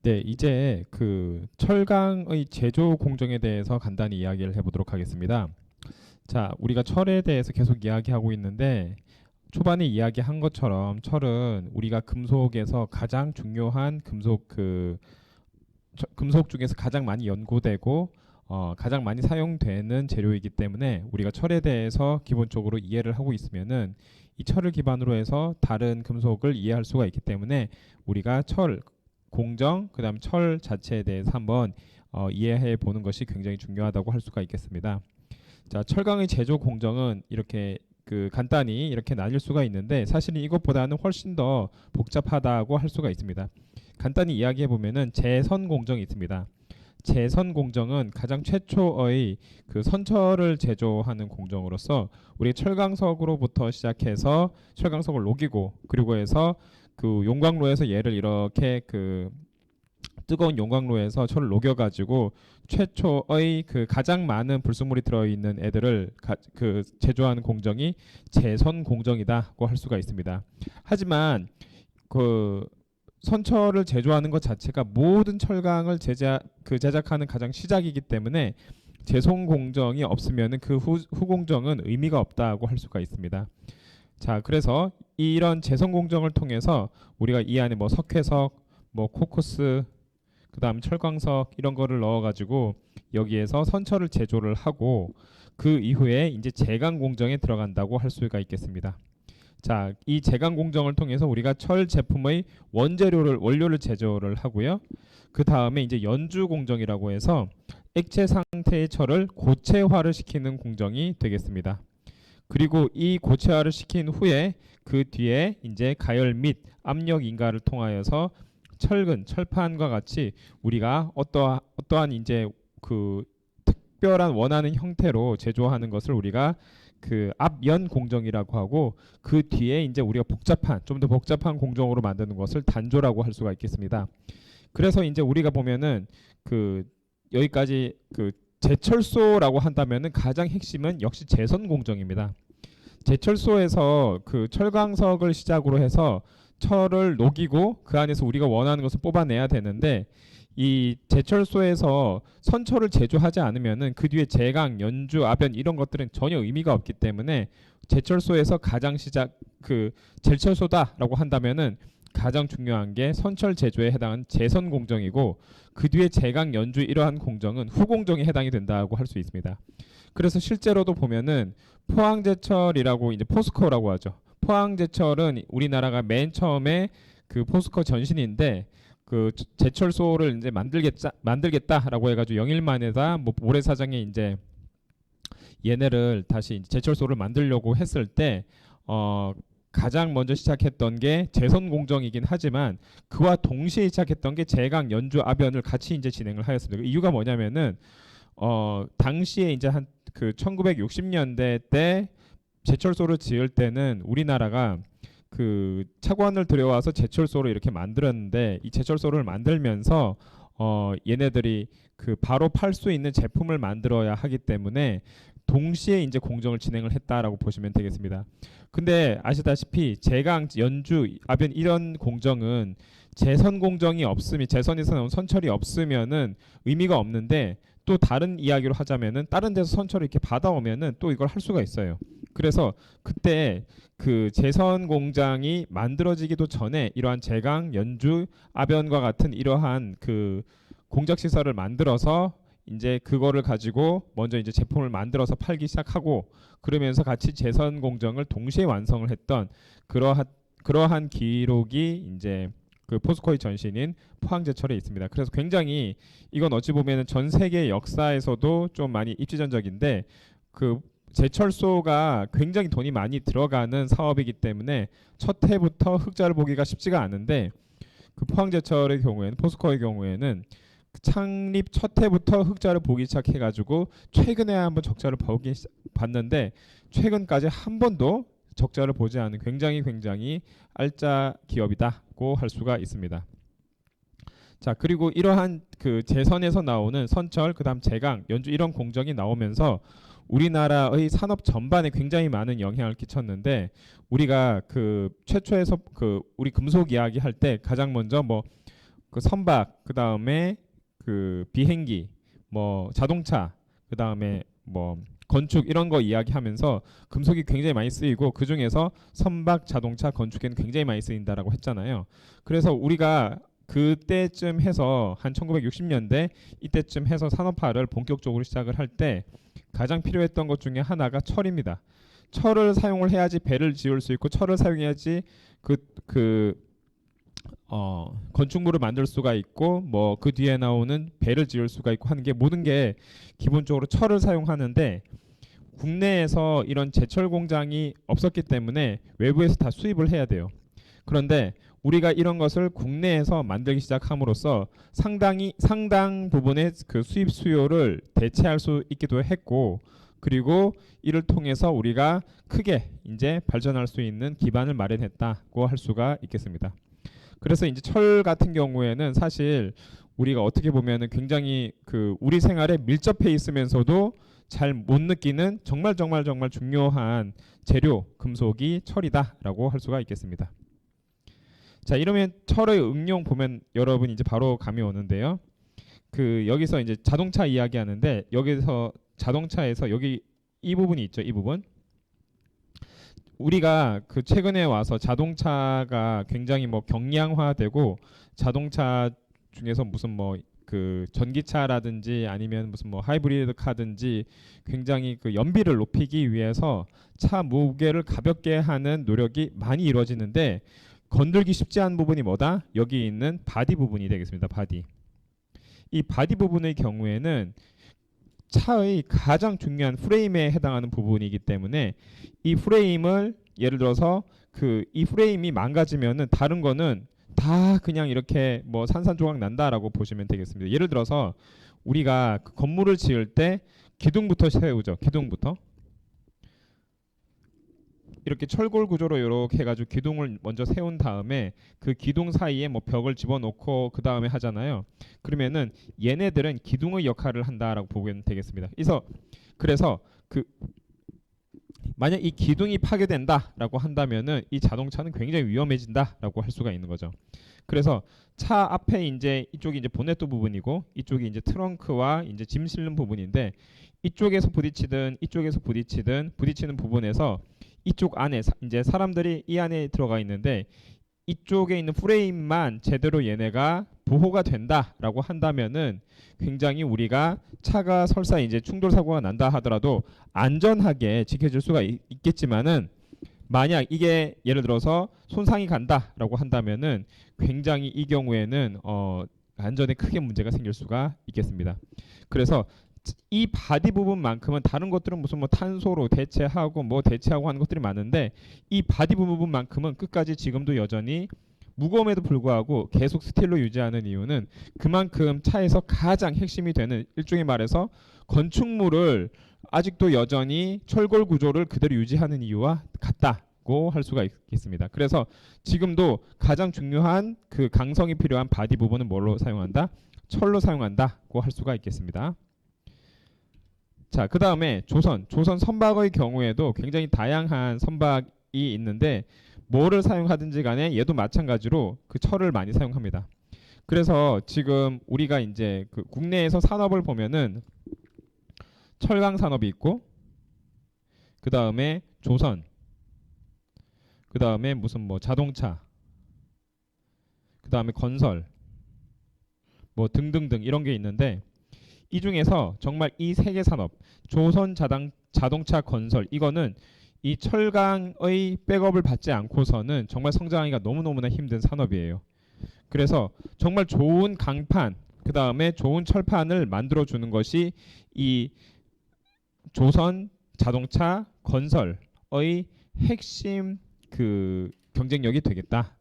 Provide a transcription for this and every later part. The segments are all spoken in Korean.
네, 이제 그 철강의 제조 공정에 대해서 간단히 이야기를 해보도록 하겠습니다. 자, 우리가 철에 대해서 계속 이야기하고 있는데 초반에 이야기한 것처럼 철은 우리가 금속에서 가장 중요한 금속 중에서 가장 많이 연구되고 가장 많이 사용되는 재료이기 때문에 우리가 철에 대해서 기본적으로 이해를 하고 있으면은 이 철을 기반으로 해서 다른 금속을 이해할 수가 있기 때문에 우리가 철 공정 그다음 철 자체에 대해서 한번 이해해 보는 것이 굉장히 중요하다고 할 수가 있겠습니다. 자, 철강의 제조 공정은 이렇게 간단히 이렇게 나뉠 수가 있는데 사실은 이것보다는 훨씬 더 복잡하다고 할 수가 있습니다. 간단히 이야기해 보면은 제선 공정이 있습니다. 제선 공정은 가장 최초의 그 선철을 제조하는 공정으로서 우리 철강석으로부터 시작해서 철강석을 녹이고 그리고 해서 그 용광로에서 얘를 이렇게 뜨거운 용광로에서 철을 녹여가지고 최초의 그 가장 많은 불순물이 들어있는 애들을 제조하는 공정이 제선 공정이다고 할 수가 있습니다. 하지만 그 선철을 제조하는 것 자체가 모든 철강을 제작하는 가장 시작이기 때문에 제선 공정이 없으면 그 후 공정은 의미가 없다고 할 수가 있습니다. 자, 그래서 이런 제선 공정을 통해서 우리가 이 안에 뭐 석회석, 뭐 코커스, 그다음 철광석 이런 거를 넣어가지고 여기에서 선철을 제조를 하고 그 이후에 이제 제강 공정에 들어간다고 할 수가 있겠습니다. 자, 이 제강 공정을 통해서 우리가 철 제품의 원료를 제조를 하고요. 그 다음에 이제 연주 공정이라고 해서 액체 상태의 철을 고체화를 시키는 공정이 되겠습니다. 그리고 이 고체화를 시킨 후에 그 뒤에 이제 가열 및 압력 인가를 통하여서 철판과 같이 우리가 어떠한 이제 그 특별한 원하는 형태로 제조하는 것을 우리가 그 압연 공정이라고 하고 그 뒤에 이제 우리가 좀 더 복잡한 공정으로 만드는 것을 단조라고 할 수가 있겠습니다. 그래서 이제 우리가 보면은 여기까지 제철소라고 한다면은 가장 핵심은 역시 제선 공정입니다. 제철소에서 그 철광석을 시작으로 해서 철을 녹이고 그 안에서 우리가 원하는 것을 뽑아내야 되는데 이 제철소에서 선철을 제조하지 않으면은 그 뒤에 제강, 연주, 압연 이런 것들은 전혀 의미가 없기 때문에 제철소에서 가장 시작 제철소다라고 한다면은 가장 중요한 게 선철 제조에 해당하는 제선 공정이고 그 뒤에 제강, 연주 이러한 공정은 후공정에 해당이 된다고 할 수 있습니다. 그래서 실제로도 보면은 포항제철이라고 이제 포스코라고 하죠. 포항제철은 우리나라가 맨 처음에 그 포스코 전신인데 그 제철소를 이제 만들겠다라고 해가지고 영일만에다 뭐 모래사장에 이제 얘네를 다시 제철소를 만들려고 했을 때 가장 먼저 시작했던 게 제선 공정이긴 하지만 그와 동시에 시작했던 게 제강, 연주, 압연을 같이 이제 진행을 하였습니다. 그 이유가 뭐냐면은 당시에 이제 한 1960년대 때 제철소를 지을 때는 우리나라가 그 차관을 들여와서 제철소를 이렇게 만들었는데 이 제철소를 만들면서 얘네들이 바로 팔 수 있는 제품을 만들어야 하기 때문에 동시에 이제 공정을 진행을 했다라고 보시면 되겠습니다. 근데 아시다시피 제강, 연주, 압연 이런 공정은 제선 공정이 없으면 제선에서 나온 선철이 없으면은 의미가 없는데 또 다른 이야기로 하자면은 다른 데서 선철을 이렇게 받아오면은 또 이걸 할 수가 있어요. 그래서 그때 그 제선 공장이 만들어지기도 전에 이러한 제강, 연주, 압연과 같은 이러한 공작 시설을 만들어서 이제 그거를 가지고 먼저 이제 제품을 만들어서 팔기 시작하고 그러면서 같이 제선 공정을 동시에 완성을 했던 그러한 기록이 이제 그 포스코의 전신인 포항제철에 있습니다. 그래서 굉장히 이건 어찌 보면 전 세계 역사에서도 좀 많이 입지전적인데 그 제철소가 굉장히 돈이 많이 들어가는 사업이기 때문에 첫 해부터 흑자를 보기가 쉽지가 않은데 그 포항제철의 경우에는 포스코의 경우에는 창립 첫 해부터 흑자를 보기 시작해가지고 최근에 한번 적자를 봤는데 최근까지 한 번도 적자를 보지 않은 굉장히 알짜 기업이다고 할 수가 있습니다. 자, 그리고 이러한 그 제선에서 나오는 선철, 그다음 제강, 연주 이런 공정이 나오면서 우리나라의 산업 전반에 굉장히 많은 영향을 끼쳤는데 우리가 최초에서 우리 금속 이야기 할 때 가장 먼저 뭐 그 선박, 그 다음에 그 비행기, 뭐 자동차, 그 다음에 뭐 건축 이런 거 이야기하면서 금속이 굉장히 많이 쓰이고 그 중에서 선박, 자동차, 건축에는 굉장히 많이 쓰인다라고 했잖아요. 그래서 우리가 그때쯤 해서 한 1960년대 이때쯤 해서 산업화를 본격적으로 시작을 할 때 가장 필요했던 것 중에 하나가 철입니다. 철을 사용을 해야지 배를 지을 수 있고 철을 사용해야지 그 건축물을 만들 수가 있고 뭐 그 뒤에 나오는 배를 지을 수가 있고 하는 게 모든 게 기본적으로 철을 사용하는데 국내에서 이런 제철 공장이 없었기 때문에 외부에서 다 수입을 해야 돼요. 그런데 우리가 이런 것을 국내에서 만들기 시작함으로써 상당 부분의 그 수입 수요를 대체할 수 있기도 했고 그리고 이를 통해서 우리가 크게 이제 발전할 수 있는 기반을 마련했다고 할 수가 있겠습니다. 그래서 이제 철 같은 경우에는 사실 우리가 어떻게 보면은 굉장히 그 우리 생활에 밀접해 있으면서도 잘 못 느끼는 정말 중요한 재료 금속이 철이다라고 할 수가 있겠습니다. 자, 이러면 철의 응용 보면 여러분 이제 바로 감이 오는데요. 그 여기서 이제 자동차 이야기하는데 여기서 자동차에서 여기 이 부분이 있죠. 이 부분. 우리가 그 최근에 와서 자동차가 굉장히 뭐 경량화되고 자동차 중에서 무슨 뭐 그 전기차라든지 아니면 무슨 뭐 하이브리드 카든지 굉장히 그 연비를 높이기 위해서 차 무게를 가볍게 하는 노력이 많이 이루어지는데 건들기 쉽지 않은 부분이 뭐다? 여기 있는 바디 부분이 되겠습니다. 바디. 이 바디 부분의 경우에는 차의 가장 중요한 프레임에 해당하는 부분이기 때문에 이 프레임을 예를 들어서 그 이 프레임이 망가지면은 다른 거는 다 그냥 이렇게 뭐 산산조각 난다라고 보시면 되겠습니다. 예를 들어서 우리가 그 건물을 지을 때 기둥부터 세우죠. 기둥부터 이렇게 철골 구조로 이렇게 해가지고 기둥을 먼저 세운 다음에 그 기둥 사이에 뭐 벽을 집어넣고 그 다음에 하잖아요. 그러면은 얘네들은 기둥의 역할을 한다라고 보면 되겠습니다. 그래서 그 만약 이 기둥이 파괴된다라고 한다면은 이 자동차는 굉장히 위험해진다라고 할 수가 있는 거죠. 그래서 차 앞에 이제 이쪽이 이제 보네트 부분이고 이쪽이 이제 트렁크와 이제 짐 실는 부분인데 이쪽에서 부딪히는 부분에서 이쪽 안에 이제 사람들이 이 안에 들어가 있는데 이쪽에 있는 프레임만 제대로 얘네가 보호가 된다라고 한다면은 굉장히 우리가 차가 설사 이제 충돌 사고가 난다 하더라도 안전하게 지켜질 수가 있겠지만은 만약 이게 예를 들어서 손상이 간다라고 한다면은 굉장히 이 경우에는 안전에 크게 문제가 생길 수가 있겠습니다. 그래서 이 바디 부분만큼은 다른 것들은 무슨 뭐 탄소로 대체하고 하는 것들이 많은데 이 바디 부분만큼은 끝까지 지금도 여전히 무거움에도 불구하고 계속 스틸로 유지하는 이유는 그만큼 차에서 가장 핵심이 되는 일종의 말해서 건축물을 아직도 여전히 철골 구조를 그대로 유지하는 이유와 같다고 할 수가 있습니다. 그래서 지금도 가장 중요한 그 강성이 필요한 바디 부분은 뭘로 사용한다? 철로 사용한다고 할 수가 있겠습니다. 자, 그 다음에 조선 선박의 경우에도 굉장히 다양한 선박이 있는데 뭐를 사용하든지 간에 얘도 마찬가지로 그 철을 많이 사용합니다. 그래서 지금 우리가 이제 그 국내에서 산업을 보면은 철강 산업이 있고 그 다음에 조선 그 다음에 무슨 뭐 자동차 그 다음에 건설 뭐 등등등 이런 게 있는데 이 중에서 정말 이 세 개 산업 조선 자동차 건설 이거는 이 철강의 백업을 받지 않고서는 정말 성장하기가 너무너무나 힘든 산업이에요. 그래서 정말 좋은 강판 그 다음에 좋은 철판을 만들어 주는 것이 이 조선 자동차 건설의 핵심 그 경쟁력이 되겠다.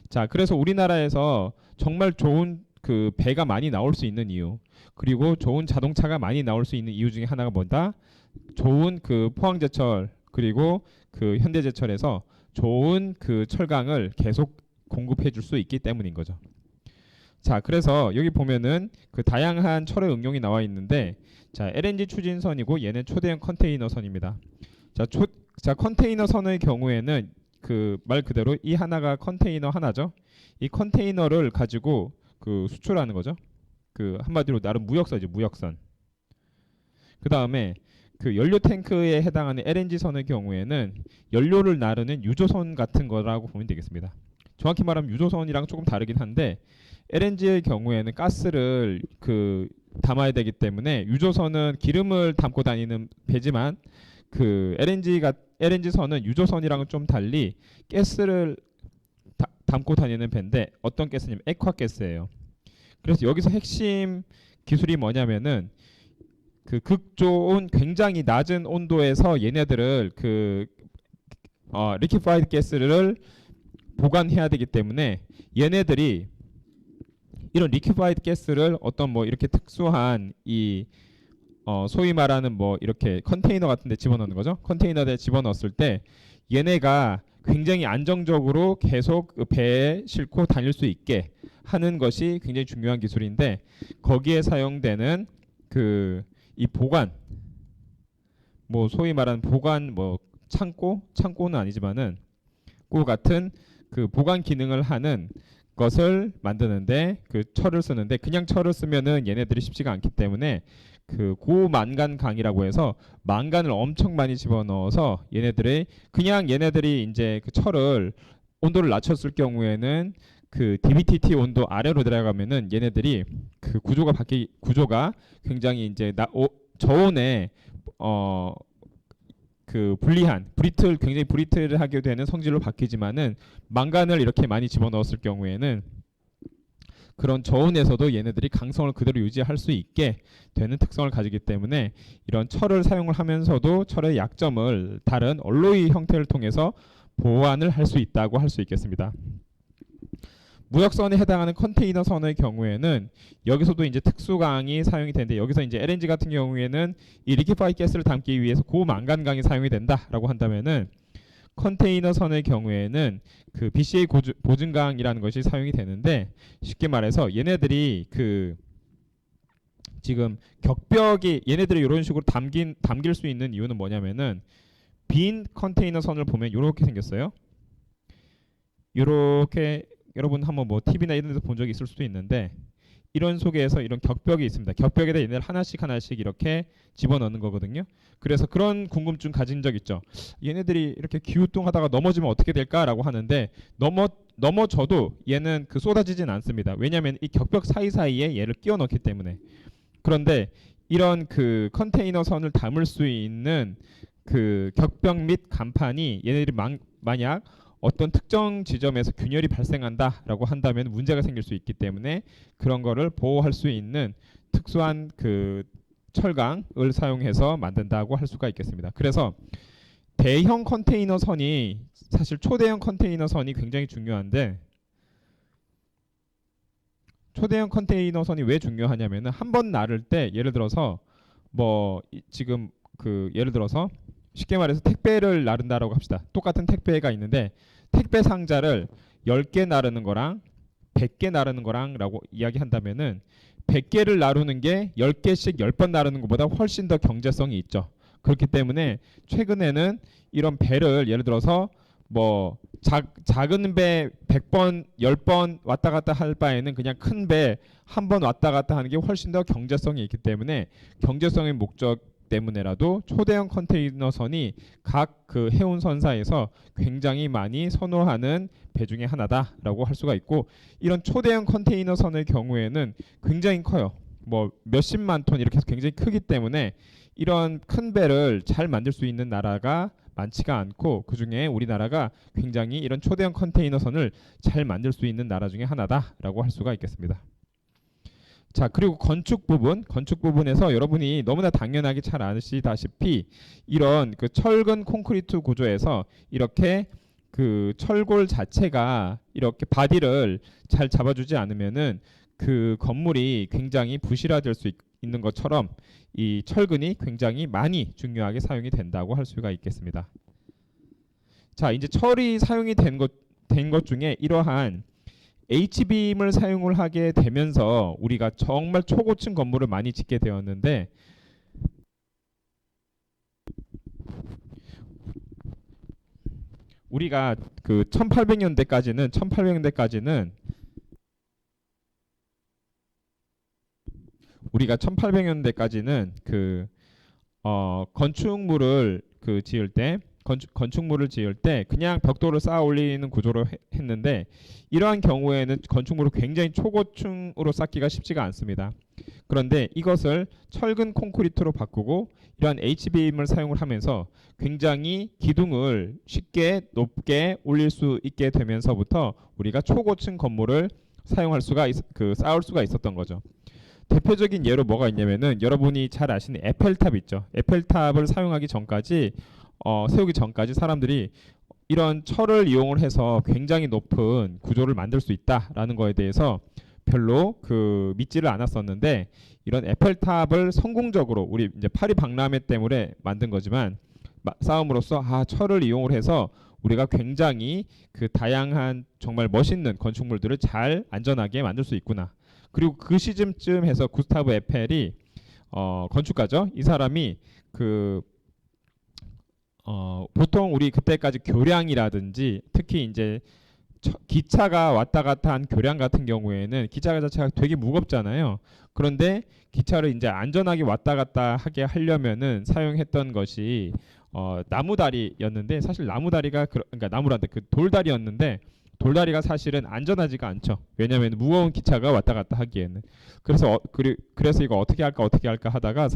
자, 그래서 우리나라에서 정말 좋은 그 배가 많이 나올 수 있는 이유 그리고 좋은 자동차가 많이 나올 수 있는 이유 중에 하나가 뭐다? 좋은 그 포항제철 그리고 그 현대제철에서 좋은 그 철강을 계속 공급해 줄 수 있기 때문인 거죠. 자, 그래서 여기 보면은 그 다양한 철의 응용이 나와 있는데 자, LNG 추진선이고 얘는 초대형 컨테이너선입니다. 자, 컨테이너선의 경우에는 그 말 그대로 이 하나가 컨테이너 하나죠. 이 컨테이너를 가지고 그 수출하는 거죠. 그 한마디로 나름 무역선이죠. 무역선. 그 다음에 그 연료 탱크에 해당하는 LNG 선의 경우에는 연료를 나르는 유조선 같은 거라고 보면 되겠습니다. 정확히 말하면 유조선이랑 조금 다르긴 한데 LNG의 경우에는 가스를 그 담아야 되기 때문에 유조선은 기름을 담고 다니는 배지만 그 LNG 선은 유조선이랑은 좀 달리 가스를 담고 다니는 배인데 어떤 가스냐면 액화가스예요. 그래서 여기서 핵심 기술이 뭐냐면은 그 극좋은 굉장히 낮은 온도에서 얘네들을 그 리퀴파이드 가스를 보관해야 되기 때문에 얘네들이 이런 리퀴파이드 가스를 어떤 뭐 이렇게 특수한 이 소위 말하는 뭐 이렇게 컨테이너 같은 데 집어넣는 거죠. 컨테이너에 집어넣었을 때 얘네가 굉장히 안정적으로 계속 배에 싣고 다닐 수 있게 하는 것이 굉장히 중요한 기술인데 거기에 사용되는 그 이 보관 뭐 소위 말하는 보관 뭐 창고는 아니지만은 그 같은 그 보관 기능을 하는 것을 만드는데 그 철을 쓰는데 그냥 철을 쓰면은 얘네들이 쉽지가 않기 때문에 그 고만간 강이라고 해서 만간을 엄청 많이 집어넣어서 얘네들이 이제 그 철을 온도를 낮췄을 경우에는 그 DBTT 온도 아래로 내려가면은 얘네들이 그 구조가 굉장히 이제 저온에 그 굉장히 브리틀하게 되는 성질로 바뀌지만은 망간을 이렇게 많이 집어넣었을 경우에는 그런 저온에서도 얘네들이 강성을 그대로 유지할 수 있게 되는 특성을 가지기 때문에 이런 철을 사용을 하면서도 철의 약점을 다른 얼로이 형태를 통해서 보완을 할 수 있다고 할 수 있겠습니다. 무역선에 해당하는 컨테이너 선의 경우에는 여기서도 이제 특수강이 사용이 되는데 여기서 이제 LNG 같은 경우에는 이 리퀴파이드 가스를 담기 위해서 고만간강이 사용이 된다라고 한다면은 컨테이너 선의 경우에는 그 BCA 보증강이라는 것이 사용이 되는데 쉽게 말해서 얘네들이 그 지금 격벽이 얘네들이 이런 식으로 담길 수 있는 이유는 뭐냐면은 빈 컨테이너 선을 보면 이렇게 생겼어요. 이렇게 여러분 한번 뭐 TV나 이런 데서 본 적이 있을 수도 있는데 이런 속에서 이런 격벽이 있습니다. 격벽에다 얘네를 하나씩 이렇게 집어넣는 거거든요. 그래서 그런 궁금증 가진 적 있죠. 얘네들이 이렇게 기우뚱하다가 넘어지면 어떻게 될까라고 하는데 넘어져도 얘는 그 쏟아지진 않습니다. 왜냐하면 이 격벽 사이사이에 얘를 끼워 넣기 때문에. 그런데 이런 그 컨테이너 선을 담을 수 있는 그 격벽 및 간판이 얘네들이 만약 어떤 특정 지점에서 균열이 발생한다라고 한다면 문제가 생길 수 있기 때문에 그런 거를 보호할 수 있는 특수한 그 철강을 사용해서 만든다고 할 수가 있겠습니다. 그래서 대형 컨테이너 선이 사실 초대형 컨테이너 선이 굉장히 중요한데 초대형 컨테이너 선이 왜 중요하냐면은 한 번 나를 때 예를 들어서 뭐 지금 그 예를 들어서 쉽게 말해서 택배를 나른다라고 합시다. 똑같은 택배가 있는데 택배 상자를 10개 나르는 거랑 100개 나르는 거랑 라고 이야기한다면은 100개를 나르는 게 10개씩 10번 나르는 것보다 훨씬 더 경제성이 있죠. 그렇기 때문에 최근에는 이런 배를 예를 들어서 뭐 작은 배 100번, 10번 왔다 갔다 할 바에는 그냥 큰 배 한 번 왔다 갔다 하는 게 훨씬 더 경제성이 있기 때문에 경제성의 목적 때문에라도 초대형 컨테이너 선이 각 그 해운 선사에서 굉장히 많이 선호하는 배 중에 하나다라고 할 수가 있고 이런 초대형 컨테이너 선의 경우에는 굉장히 커요. 뭐 몇십만 톤 이렇게 해서 굉장히 크기 때문에 이런 큰 배를 잘 만들 수 있는 나라가 많지가 않고 그중에 우리나라가 굉장히 이런 초대형 컨테이너 선을 잘 만들 수 있는 나라 중에 하나다라고 할 수가 있겠습니다. 자, 그리고 건축 부분에서 여러분이 너무나 당연하게 잘 아시다시피 이런 그 철근 콘크리트 구조에서 이렇게 그 철골 자체가 이렇게 바디를 잘 잡아주지 않으면은 그 건물이 굉장히 부실화될 수 있는 것처럼 이 철근이 굉장히 많이 중요하게 사용이 된다고 할 수가 있겠습니다. 자, 이제 철이 사용이 된 것 중에 이러한 H빔을 사용을 하게 되면서 우리가 정말 초고층 건물을 많이 짓게 되었는데 우리가 그 1800년대까지는 우리가 1800년대까지는 건축물을 지을 때 건축물을 지을 때 그냥 벽돌을 쌓아 올리는 구조로 했는데, 이러한 경우에는 건축물을 굉장히 초고층으로 쌓기가 쉽지가 않습니다. 그런데 이것을 철근 콘크리트로 바꾸고 이러한 H빔을 사용을 하면서 굉장히 기둥을 쉽게 높게 올릴 수 있게 되면서부터 우리가 초고층 건물을 사용할 수가 쌓을 수가 있었던 거죠. 대표적인 예로 뭐가 있냐면은, 여러분이 잘 아시는 에펠탑 있죠. 에펠탑을 사용하기 전까지 세우기 전까지 사람들이 이런 철을 이용을 해서 굉장히 높은 구조를 만들 수 있다라는 거에 대해서 별로 믿지를 않았었는데, 이런 에펠탑을 성공적으로 우리 이제 파리 박람회 때문에 만든 거지만 싸움으로써 철을 이용을 해서 우리가 굉장히 다양한 정말 멋있는 건축물들을 잘 안전하게 만들 수 있구나. 그리고 그 시점쯤 해서 구스타브 에펠이 건축가죠. 이 사람이 보통 우리 그때까지 교량이라든지 특히 이제 기차가 왔다 갔다 한 교량 같은 경우에는 기차 자체가 되게 무겁잖아요. 그런데 기차를 이제 안전하게 왔다 갔다 하게 하려면은 사용했던 것이 나무다리였는데, 사실 나무다리가 그러니까 나무란데 돌다리였는데, 돌다리가 사실은 안전하지가 않죠. 왜냐하면 무거운 기차가 왔다 갔다 하기에는. 그래서 이거 어떻게 할까 하다가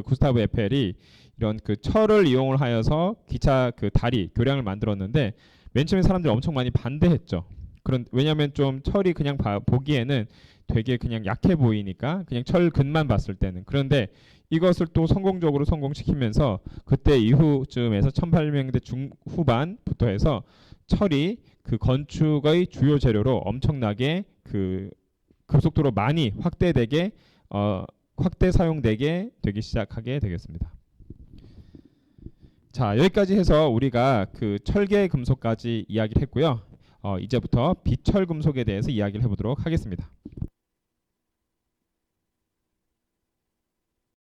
구스타브 에펠이 이런 철을 이용을 하여서 기차 다리 교량을 만들었는데, 맨 처음에 사람들이 엄청 많이 반대했죠. 왜냐하면 좀 철이 그냥 보기에는 되게 그냥 약해 보이니까, 그냥 철 근만 봤을 때는. 그런데 이것을 또 성공적으로 성공시키면서 그때 이후쯤에서 1800년대 중후반부터 해서 철이 건축의 주요 재료로 엄청나게 급속도로 많이 확대 사용되게 되기 시작하게 되겠습니다. 자, 여기까지 해서 우리가 철계 금속까지 이야기를 했고요. 이제부터 비철 금속에 대해서 이야기를 해보도록 하겠습니다.